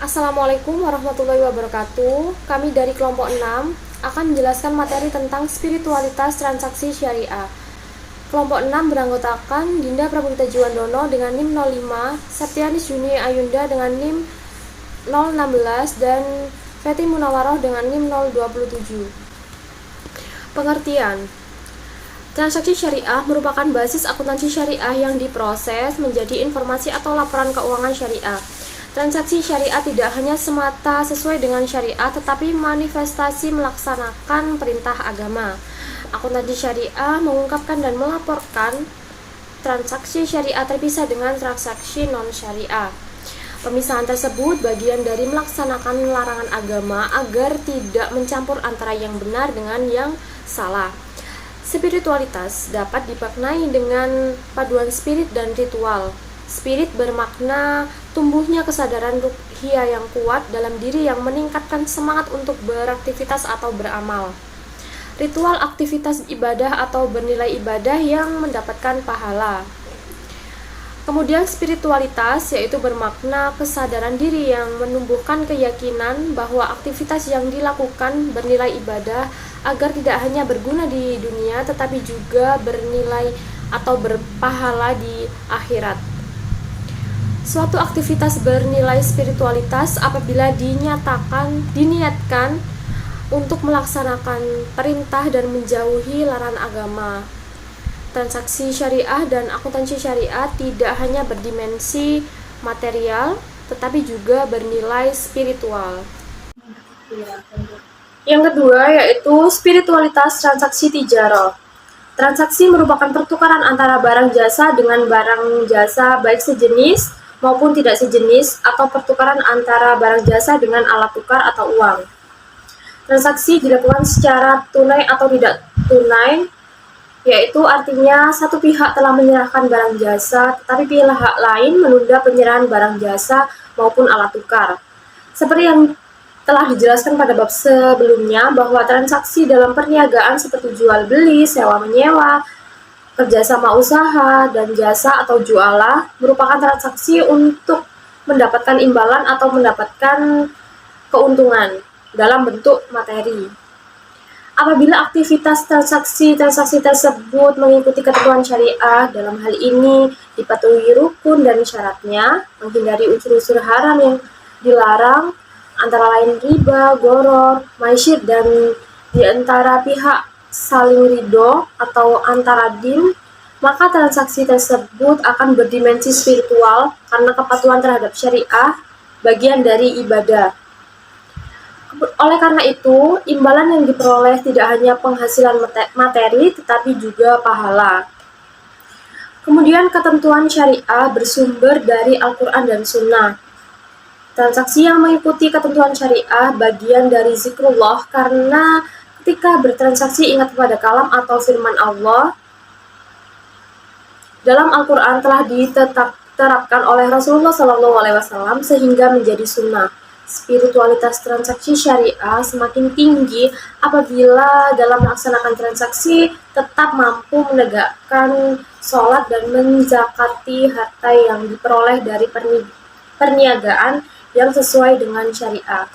Assalamualaikum warahmatullahi wabarakatuh. Kami dari kelompok 6 akan menjelaskan materi tentang spiritualitas transaksi syariah. Kelompok 6 beranggotakan Dinda Prabudita Juwandono dengan NIM 05, Septianis Juni Ayunda dengan NIM 016, dan Feti Munawaroh dengan NIM 027. Pengertian: transaksi syariah merupakan basis akuntansi syariah yang diproses menjadi informasi atau laporan keuangan syariah. Transaksi syariah tidak hanya semata sesuai dengan syariah, tetapi manifestasi melaksanakan perintah agama. Akuntansi syariah mengungkapkan dan melaporkan transaksi syariah terpisah dengan transaksi non-syariah. Pemisahan tersebut bagian dari melaksanakan larangan agama agar tidak mencampur antara yang benar dengan yang salah. Spiritualitas dapat dimaknai dengan paduan spirit dan ritual. Spirit bermakna tumbuhnya kesadaran ruhiyah yang kuat dalam diri yang meningkatkan semangat untuk beraktivitas atau beramal. Ritual aktivitas ibadah atau bernilai ibadah yang mendapatkan pahala. Kemudian spiritualitas yaitu bermakna kesadaran diri yang menumbuhkan keyakinan bahwa aktivitas yang dilakukan bernilai ibadah agar tidak hanya berguna di dunia tetapi juga bernilai atau berpahala di akhirat. Suatu aktivitas bernilai spiritualitas apabila diniatkan untuk melaksanakan perintah dan menjauhi larangan agama. Transaksi syariah dan akuntansi syariah tidak hanya berdimensi material, tetapi juga bernilai spiritual. Yang kedua yaitu spiritualitas transaksi tijarah. Transaksi merupakan pertukaran antara barang jasa dengan barang jasa baik sejenis maupun tidak sejenis, atau pertukaran antara barang jasa dengan alat tukar atau uang. Transaksi dilakukan secara tunai atau tidak tunai, yaitu artinya satu pihak telah menyerahkan barang jasa, tetapi pihak lain menunda penyerahan barang jasa maupun alat tukar. Seperti yang telah dijelaskan pada bab sebelumnya, bahwa transaksi dalam perniagaan seperti jual beli, sewa menyewa, kerjasama usaha, dan jasa atau jualah merupakan transaksi untuk mendapatkan imbalan atau mendapatkan keuntungan dalam bentuk materi. Apabila aktivitas transaksi tersebut mengikuti ketentuan syariah, dalam hal ini dipatuhi rukun dan syaratnya, menghindari unsur-unsur haram yang dilarang, antara lain riba, gharar, maisir, dan di antara pihak saling ridho atau antara din, maka transaksi tersebut akan berdimensi spiritual karena kepatuhan terhadap syariah bagian dari ibadah. Oleh karena itu, imbalan yang diperoleh tidak hanya penghasilan materi tetapi juga pahala. Kemudian ketentuan syariah bersumber dari Al-Quran dan Sunnah. Transaksi yang mengikuti ketentuan syariah bagian dari zikrullah karena ketika bertransaksi ingat kepada kalam atau firman Allah dalam Al-Quran telah diterapkan oleh Rasulullah SAW sehingga menjadi sunnah. Spiritualitas transaksi syariah semakin tinggi apabila dalam melaksanakan transaksi tetap mampu menegakkan sholat dan menzakati harta yang diperoleh dari perniagaan yang sesuai dengan syariah.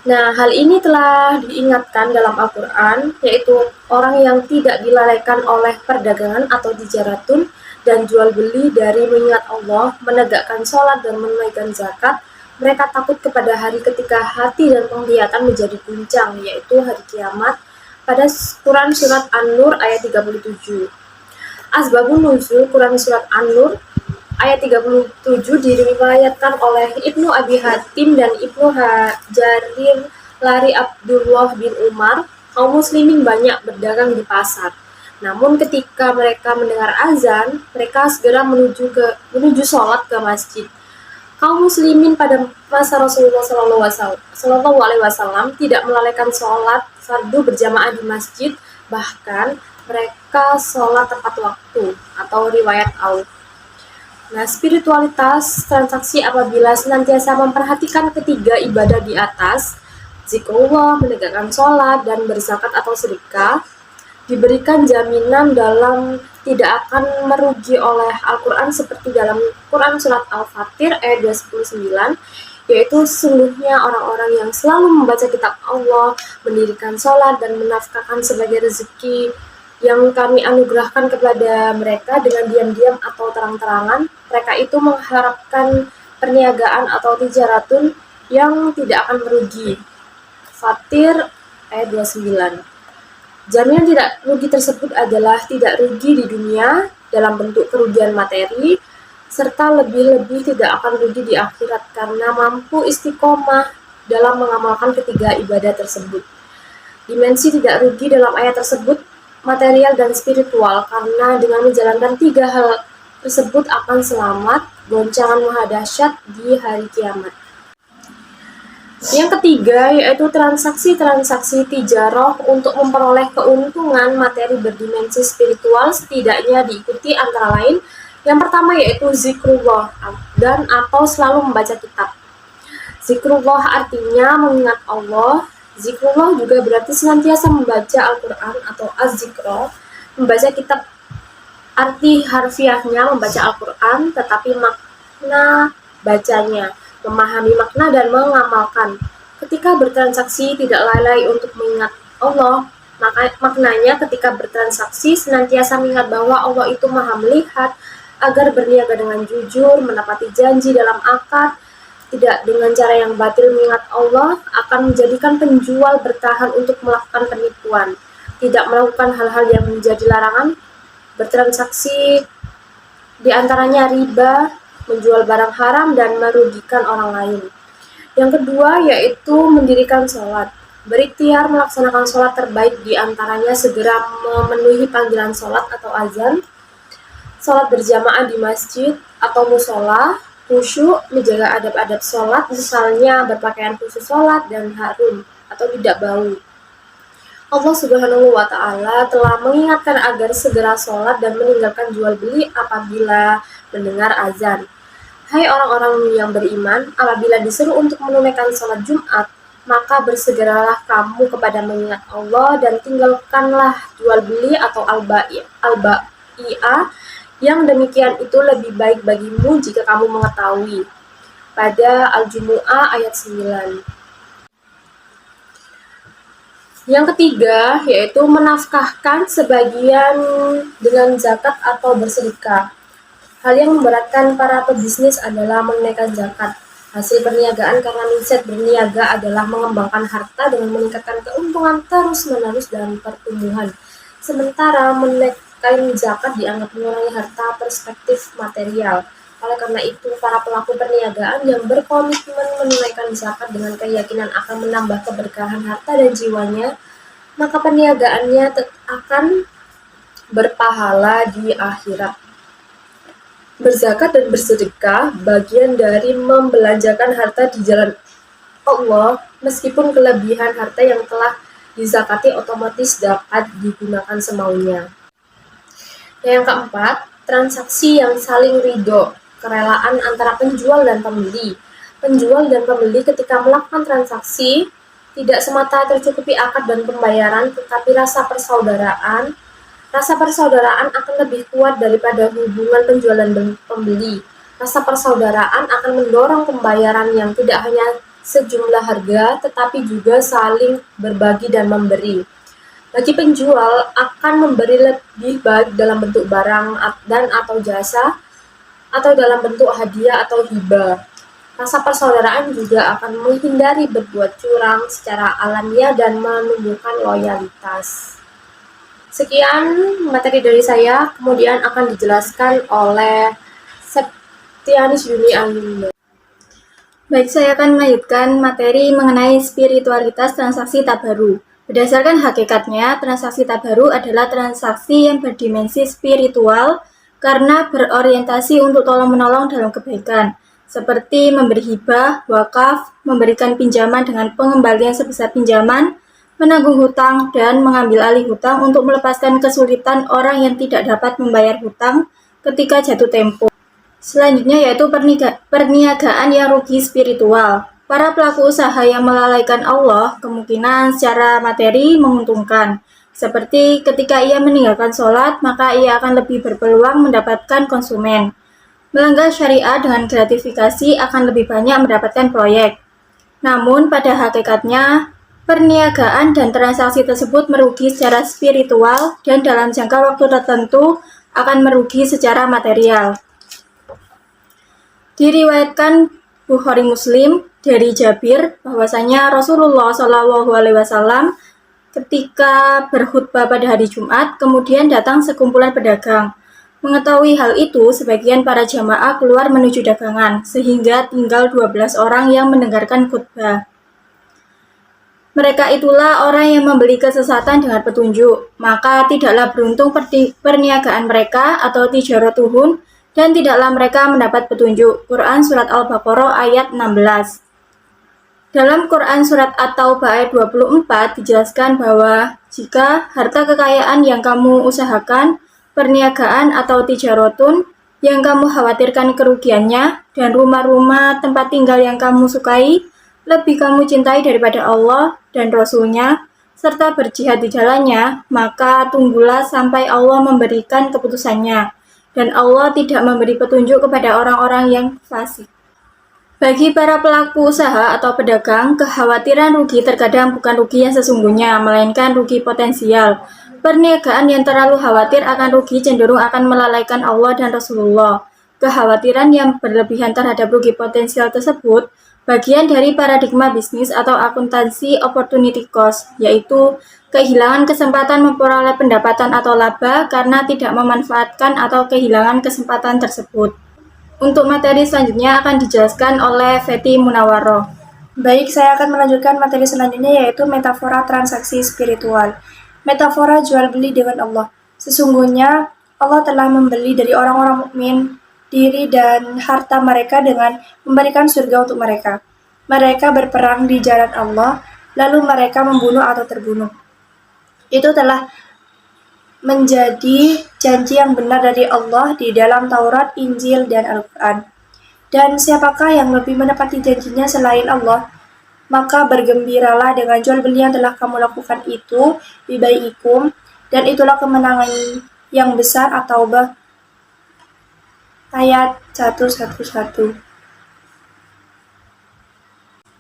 Nah, hal ini telah diingatkan dalam Al-Quran, yaitu orang yang tidak dilalaikan oleh perdagangan atau tijaratun dan jual beli dari mengingat Allah, menegakkan sholat dan menunaikan zakat, mereka takut kepada hari ketika hati dan penglihatan menjadi guncang, yaitu hari kiamat, pada Quran Surat An-Nur ayat 37. Asbabun nuzul Quran Surat An-Nur ayat 37 diriwayatkan oleh Ibnu Abi Hatim dan Ibnu Jarir dari Abdullah bin Umar, kaum muslimin banyak berdagang di pasar. Namun ketika mereka mendengar azan, mereka segera menuju sholat ke masjid. Kaum muslimin pada masa Rasulullah SAW tidak melalaikan sholat fardu berjamaah di masjid, bahkan mereka sholat tepat waktu atau riwayat Auf. Nah, spiritualitas transaksi apabila senantiasa memperhatikan ketiga ibadah di atas, zikrullah, menegakkan sholat, dan berzakat atau sedekah, diberikan jaminan dalam tidak akan merugi oleh Al-Quran seperti dalam Quran Surat Al-Fatir ayat 219, yaitu sesungguhnya orang-orang yang selalu membaca kitab Allah, mendirikan sholat dan menafkahkan sebagai rezeki yang kami anugerahkan kepada mereka dengan diam-diam atau terang-terangan, mereka itu mengharapkan perniagaan atau tijaratun yang tidak akan merugi. Fatir ayat 29. Jaminan tidak rugi tersebut adalah tidak rugi di dunia dalam bentuk kerugian materi, serta lebih-lebih tidak akan rugi di akhirat karena mampu istiqomah dalam mengamalkan ketiga ibadah tersebut. Dimensi tidak rugi dalam ayat tersebut material dan spiritual, karena dengan menjalankan tiga hal tersebut akan selamat goncangan maha dahsyat di hari kiamat. Yang ketiga yaitu transaksi-transaksi tijarah untuk memperoleh keuntungan materi berdimensi spiritual setidaknya diikuti antara lain. Yang pertama yaitu zikrullah dan atau selalu membaca kitab. Zikrullah artinya mengingat Allah. Zikrullah juga berarti senantiasa membaca Al-Quran atau az-zikra. Membaca kitab arti harfiahnya membaca Al-Quran, tetapi makna bacanya memahami makna dan mengamalkan. Ketika bertransaksi tidak lalai untuk mengingat Allah, maka maknanya ketika bertransaksi senantiasa mengingat bahwa Allah itu maha melihat, agar berniaga dengan jujur, menepati janji dalam akad, tidak dengan cara yang batil. Mengingat Allah akan menjadikan penjual bertahan untuk melakukan penipuan, tidak melakukan hal-hal yang menjadi larangan, bertransaksi diantaranya riba, menjual barang haram, dan merugikan orang lain. Yang kedua yaitu mendirikan sholat. Berikhtiar melaksanakan sholat terbaik diantaranya segera memenuhi panggilan sholat atau azan, sholat berjamaah di masjid atau musola, khusyuk, menjaga adab-adab sholat, misalnya berpakaian khusus sholat dan harum atau tidak bau. Allah Subhanahu wa Ta'ala telah mengingatkan agar segera sholat dan meninggalkan jual beli apabila mendengar azan. Hai orang-orang yang beriman, apabila disuruh untuk menunaikan sholat Jumat, maka bersegeralah kamu kepada mengingat Allah dan tinggalkanlah jual beli atau al-bai'ah, yang demikian itu lebih baik bagimu jika kamu mengetahui. Pada Al-Jumu'ah ayat 9. Yang ketiga yaitu menafkahkan sebagian dengan zakat atau bersedekah. Hal yang memberatkan para pebisnis adalah menunaikan zakat. Hasil perniagaan karena mindset berniaga adalah mengembangkan harta dengan meningkatkan keuntungan terus-menerus dan pertumbuhan. Sementara menunaikan zakat dianggap mengurangi harta perspektif material. Oleh karena itu, para pelaku perniagaan yang berkomitmen menunaikan zakat dengan keyakinan akan menambah keberkahan harta dan jiwanya, maka perniagaannya akan berpahala di akhirat. Berzakat dan bersedekah bagian dari membelanjakan harta di jalan Allah, meskipun kelebihan harta yang telah dizakati otomatis dapat digunakan semaunya. Yang keempat, transaksi yang saling ridho, kerelaan antara penjual dan pembeli. Penjual dan pembeli ketika melakukan transaksi tidak semata tercukupi akad dan pembayaran, tetapi rasa persaudaraan. Rasa persaudaraan akan lebih kuat daripada hubungan penjual dan pembeli. Rasa persaudaraan akan mendorong pembayaran yang tidak hanya sejumlah harga, tetapi juga saling berbagi dan memberi. Bagi penjual akan memberi lebih baik dalam bentuk barang dan atau jasa, atau dalam bentuk hadiah atau hibah. Rasa persaudaraan juga akan menghindari berbuat curang secara alamiah dan menumbuhkan loyalitas. Sekian materi dari saya, kemudian akan dijelaskan oleh Septianis Yuni Alimba. Baik, saya akan melanjutkan materi mengenai spiritualitas transaksi tabaru. Berdasarkan hakikatnya, transaksi tabaru adalah transaksi yang berdimensi spiritual karena berorientasi untuk tolong-menolong dalam kebaikan, seperti memberi hibah, wakaf, memberikan pinjaman dengan pengembalian sebesar pinjaman, menanggung hutang, dan mengambil alih hutang untuk melepaskan kesulitan orang yang tidak dapat membayar hutang ketika jatuh tempo. Selanjutnya yaitu perniagaan yang rugi spiritual. Para pelaku usaha yang melalaikan Allah kemungkinan secara materi menguntungkan, Seperti ketika ia meninggalkan sholat, maka ia akan lebih berpeluang mendapatkan konsumen. Melanggar syariat dengan gratifikasi akan lebih banyak mendapatkan proyek. Namun pada hakikatnya, perniagaan dan transaksi tersebut merugi secara spiritual dan dalam jangka waktu tertentu akan merugi secara material. Diriwayatkan Bukhari Muslim dari Jabir bahwasanya Rasulullah SAW ketika berkhutbah pada hari Jumat, kemudian datang sekumpulan pedagang. Mengetahui hal itu, sebagian para jamaah keluar menuju dagangan, sehingga tinggal 12 orang yang mendengarkan khutbah. Mereka itulah orang yang membeli kesesatan dengan petunjuk, maka tidaklah beruntung perniagaan mereka atau tijaratuhum, dan tidaklah mereka mendapat petunjuk. Quran Surat Al-Baqarah ayat 16. Dalam Quran Surat At-Taubah ayat 24 dijelaskan bahwa jika harta kekayaan yang kamu usahakan, perniagaan atau tijarotun yang kamu khawatirkan kerugiannya, dan rumah-rumah tempat tinggal yang kamu sukai, lebih kamu cintai daripada Allah dan Rasul-Nya, serta berjihad di jalannya, maka tunggulah sampai Allah memberikan keputusannya. Dan Allah tidak memberi petunjuk kepada orang-orang yang fasik. Bagi para pelaku usaha atau pedagang, kekhawatiran rugi terkadang bukan rugi yang sesungguhnya, melainkan rugi potensial. Perniagaan yang terlalu khawatir akan rugi cenderung akan melalaikan Allah dan Rasulullah. Kekhawatiran yang berlebihan terhadap rugi potensial tersebut bagian dari paradigma bisnis atau akuntansi opportunity cost, yaitu kehilangan kesempatan memperoleh pendapatan atau laba karena tidak memanfaatkan atau kehilangan kesempatan tersebut. Untuk materi selanjutnya akan dijelaskan oleh Feti Munawaroh. Baik, saya akan melanjutkan materi selanjutnya yaitu metafora transaksi spiritual. Metafora jual beli dengan Allah. Sesungguhnya Allah telah membeli dari orang-orang mukmin diri dan harta mereka dengan memberikan surga untuk mereka. Mereka berperang di jalan Allah, lalu mereka membunuh atau terbunuh. Itu telah menjadi janji yang benar dari Allah di dalam Taurat, Injil, dan Al-Quran. Dan siapakah yang lebih menepati janjinya selain Allah? Maka bergembiralah dengan jual beli yang telah kamu lakukan itu, bibaiikum, dan itulah kemenangan yang besar. Atau ayat 111.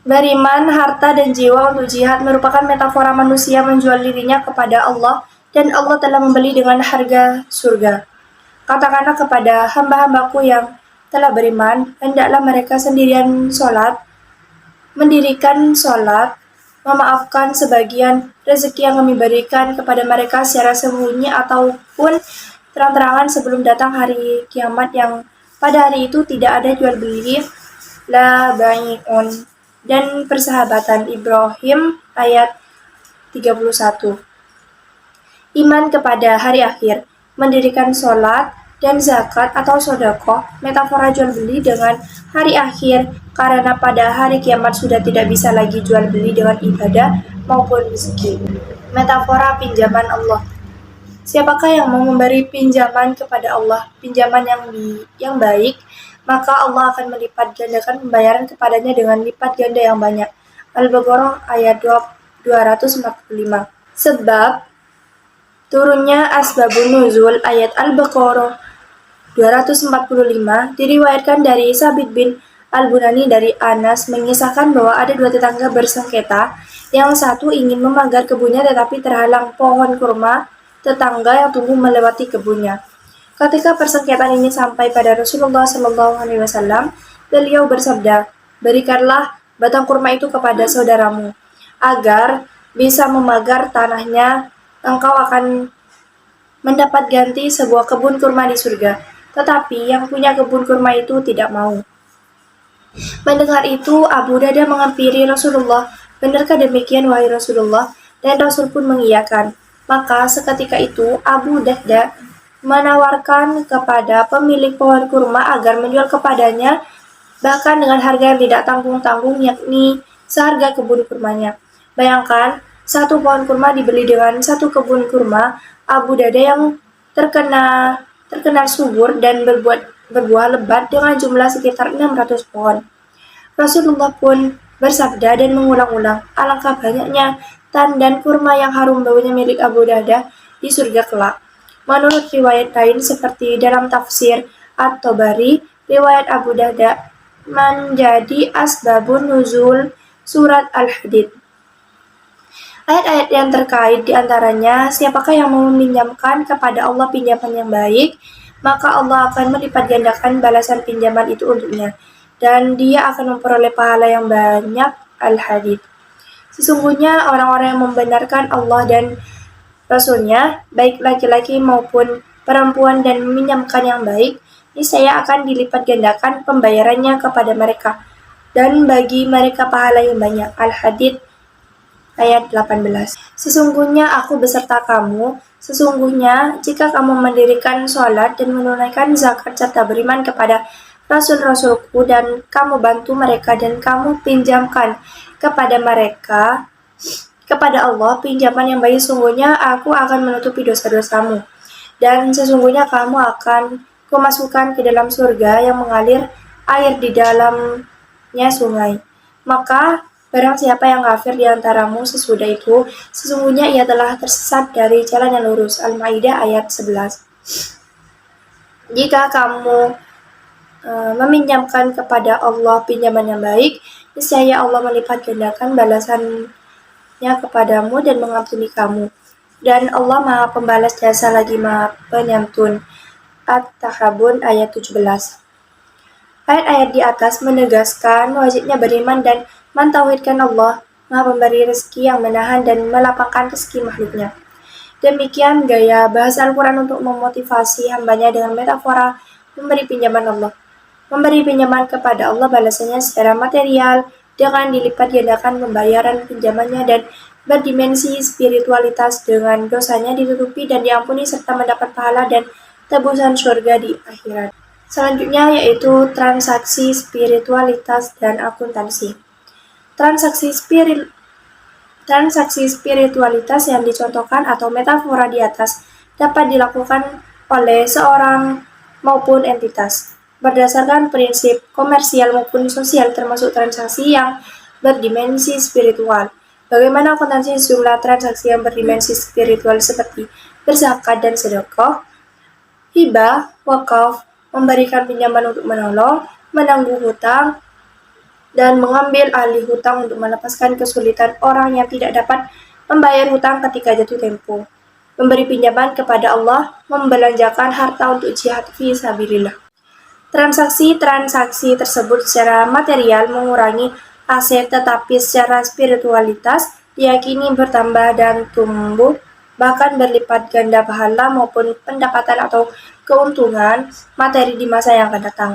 Beriman, harta, dan jiwa untuk jihad merupakan metafora manusia menjual dirinya kepada Allah, dan Allah telah membeli dengan harga surga. Katakanlah kepada hamba-hambaku yang telah beriman, hendaklah mereka sendirian mendirikan sholat, memaafkan sebagian rezeki yang kami berikan kepada mereka secara sembunyi ataupun terang-terangan sebelum datang hari kiamat yang pada hari itu tidak ada jual beli, la bai'un, dan persahabatan. Ibrahim ayat 31. Iman kepada hari akhir, mendirikan sholat dan zakat atau sedekah, metafora jual beli dengan hari akhir, karena pada hari kiamat sudah tidak bisa lagi jual beli dengan ibadah maupun rezeki. Metafora pinjaman Allah. Siapakah yang mau memberi pinjaman kepada Allah, pinjaman yang baik, maka Allah akan melipat gandakan pembayaran kepadanya dengan lipat ganda yang banyak. Al-Baqarah ayat 245. Sebab turunnya asbabun nuzul ayat Al-Baqarah 245 diriwayatkan dari Sabit bin Al-Bunani dari Anas mengisahkan bahwa ada dua tetangga bersengketa. Yang satu ingin memagar kebunnya tetapi terhalang pohon kurma tetangga yang tumbuh melewati kebunnya. Ketika persengketaan ini sampai pada Rasulullah SAW, beliau bersabda, "Berikanlah batang kurma itu kepada saudaramu, agar bisa memagar tanahnya. Engkau akan mendapat ganti sebuah kebun kurma di surga." Tetapi yang punya kebun kurma itu tidak mau. Mendengar itu, Abu Darda menghampiri Rasulullah, "Benarkah demikian, wahai Rasulullah?" Dan Rasul pun mengiyakan. Maka seketika itu Abu Darda menawarkan kepada pemilik pohon kurma agar menjual kepadanya bahkan dengan harga yang tidak tanggung-tanggung, yakni seharga kebun kurmanya. Bayangkan, satu pohon kurma dibeli dengan satu kebun kurma Abu Darda yang terkenal subur dan berbuah lebat dengan jumlah sekitar 600 pohon. Rasulullah pun bersabda dan mengulang-ulang, "Alangkah banyaknya tan dan kurma yang harum baunya milik Abu Darda di surga kelak. Menurut riwayat lain seperti dalam tafsir At-Tabari, riwayat Abu Darda menjadi asbabun nuzul surat Al-Hadid. Ayat-ayat yang terkait diantaranya, siapakah yang meminjamkan kepada Allah pinjaman yang baik, maka Allah akan melipat gandakan balasan pinjaman itu untuknya, dan dia akan memperoleh pahala yang banyak. Al-Hadid. Sesungguhnya orang-orang yang membenarkan Allah dan Rasul-Nya, baik laki-laki maupun perempuan dan meminjamkan yang baik, niscaya akan dilipat gandakan pembayarannya kepada mereka, dan bagi mereka pahala yang banyak. Al-Hadid ayat 18. Sesungguhnya aku beserta kamu, sesungguhnya jika kamu mendirikan sholat dan menunaikan zakat serta beriman kepada Rasul-Rasulku dan kamu bantu mereka dan kamu pinjamkan kepada mereka, kepada Allah pinjaman yang baik, sesungguhnya aku akan menutupi dosa-dosamu. Dan sesungguhnya kamu akan kumasukkan ke dalam surga yang mengalir air di dalamnya sungai. Maka barang siapa yang kafir di antaramu sesudah itu, sesungguhnya ia telah tersesat dari jalan yang lurus. Al-Maidah ayat 11. Jika kamu meminjamkan kepada Allah pinjaman yang baik, niscaya Allah melipat gandakan balasannya kepadamu dan mengampuni kamu. Dan Allah Maha Pembalas Jasa lagi Maha Penyantun. At-Tahabun ayat 17. Ayat-ayat di atas menegaskan wajibnya beriman dan mentauhidkan Allah, Maha Pemberi rezeki yang menahan dan melapangkan rezeki makhluknya. Demikian gaya bahasa Al-Quran untuk memotivasi hambanya dengan metafora memberi pinjaman Allah. Memberi pinjaman kepada Allah balasannya secara material dengan dilipat gandakan pembayaran pinjamannya dan berdimensi spiritualitas dengan dosanya ditutupi dan diampuni serta mendapat pahala dan tebusan surga di akhirat. Selanjutnya yaitu transaksi spiritualitas dan akuntansi. Transaksi spiritualitas yang dicontohkan atau metafora di atas dapat dilakukan oleh seorang maupun entitas berdasarkan prinsip komersial maupun sosial, termasuk transaksi yang berdimensi spiritual. Bagaimana akuntansi sejumlah transaksi yang berdimensi spiritual seperti berzakat dan sedekah, hibah, wakaf, memberikan pinjaman untuk menolong, menangguh hutang, dan mengambil alih hutang untuk melepaskan kesulitan orang yang tidak dapat membayar hutang ketika jatuh tempo. Memberi pinjaman kepada Allah, membelanjakan harta untuk jihad fi sabilillah. Transaksi-transaksi tersebut secara material mengurangi aset, tetapi secara spiritualitas diyakini bertambah dan tumbuh, bahkan berlipat ganda pahala maupun pendapatan atau keuntungan materi di masa yang akan datang.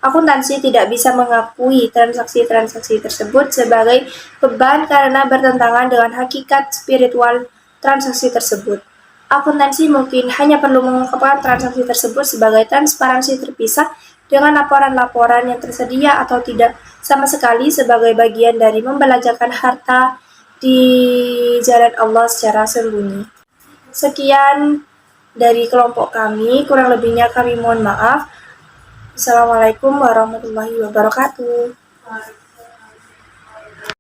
Akuntansi tidak bisa mengakui transaksi-transaksi tersebut sebagai beban karena bertentangan dengan hakikat spiritual transaksi tersebut. Akuntansi mungkin hanya perlu mengungkapkan transaksi tersebut sebagai transparansi terpisah dengan laporan-laporan yang tersedia atau tidak sama sekali sebagai bagian dari membelanjakan harta di jalan Allah secara sembunyi. Sekian dari kelompok kami, kurang lebihnya kami mohon maaf. Assalamualaikum warahmatullahi wabarakatuh.